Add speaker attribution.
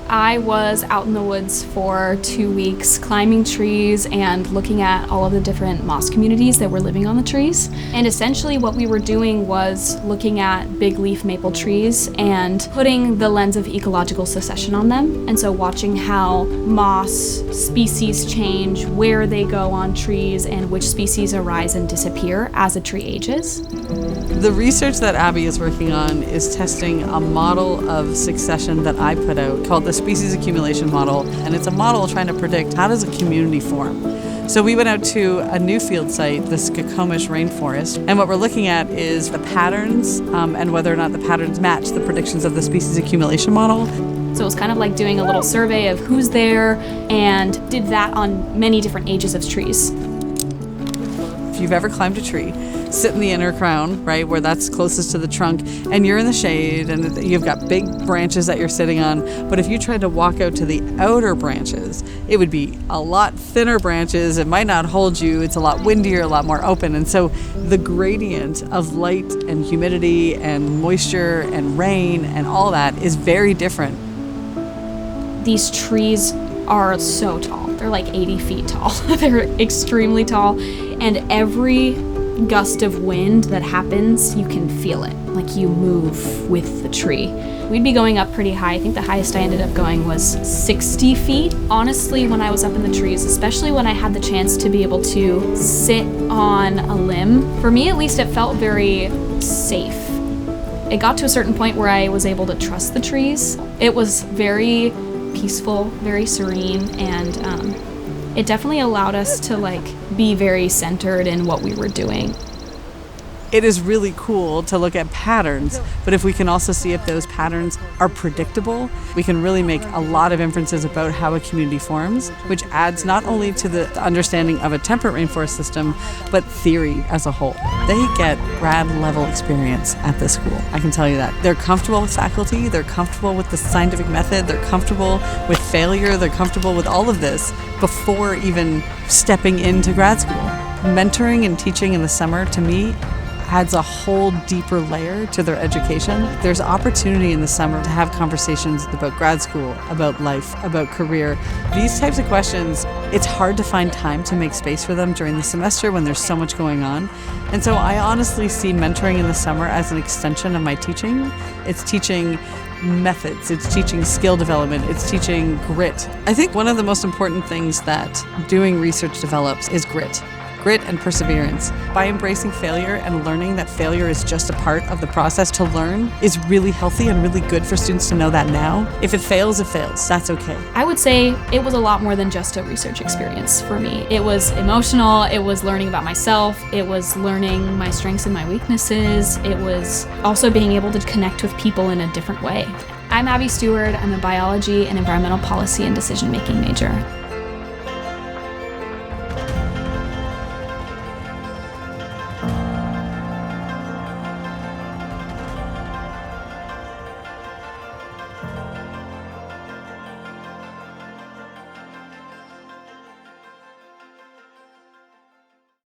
Speaker 1: I was out in the woods for 2 weeks climbing trees and looking at all of the different moss communities that were living on the trees. And essentially what we were doing was looking at big leaf maple trees and putting the lens of ecological succession on them. And so watching how moss species change, where they go on trees, and which species arise and disappear as a tree ages.
Speaker 2: The research that Abby is working on is testing a model of succession that I put out called the species accumulation model, and it's a model trying to predict how does a community form. So we went out to a new field site, the Skokomish rainforest, and what we're looking at is the patterns and whether or not the patterns match the predictions of the species accumulation model.
Speaker 1: So it was kind of like doing a little survey of who's there, and did that on many different ages of trees.
Speaker 2: If you've ever climbed a tree, sit in the inner crown, right, where that's closest to the trunk, and you're in the shade, and you've got big branches that you're sitting on. But if you tried to walk out to the outer branches, it would be a lot thinner branches. It might not hold you. It's a lot windier, a lot more open. And so the gradient of light and humidity and moisture and rain and all that is very different.
Speaker 1: These trees are so tall. They're like 80 feet tall. They're extremely tall. And every gust of wind that happens, you can feel it. Like you move with the tree. We'd be going up pretty high. I think the highest I ended up going was 60 feet. Honestly, when I was up in the trees, especially when I had the chance to be able to sit on a limb, for me at least, it felt very safe. It got to a certain point where I was able to trust the trees. It was very peaceful, very serene, and it definitely allowed us to be very centered in what we were doing.
Speaker 2: It is really cool to look at patterns, but if we can also see if those patterns are predictable, we can really make a lot of inferences about how a community forms, which adds not only to the understanding of a temperate rainforest system, but theory as a whole. They get grad level experience at this school, I can tell you that. They're comfortable with faculty, they're comfortable with the scientific method, they're comfortable with failure, they're comfortable with all of this before even stepping into grad school. Mentoring and teaching in the summer, to me, adds a whole deeper layer to their education. There's opportunity in the summer to have conversations about grad school, about life, about career. These types of questions, it's hard to find time to make space for them during the semester when there's so much going on. And so I honestly see mentoring in the summer as an extension of my teaching. It's teaching methods, it's teaching skill development, it's teaching grit. I think one of the most important things that doing research develops is grit and perseverance. By embracing failure and learning that failure is just a part of the process to learn is really healthy and really good for students to know that now. If it fails, it fails. That's okay.
Speaker 1: I would say it was a lot more than just a research experience for me. It was emotional, it was learning about myself, it was learning my strengths and my weaknesses, it was also being able to connect with people in a different way. I'm Abby Stewart. I'm a biology and environmental policy and decision-making major.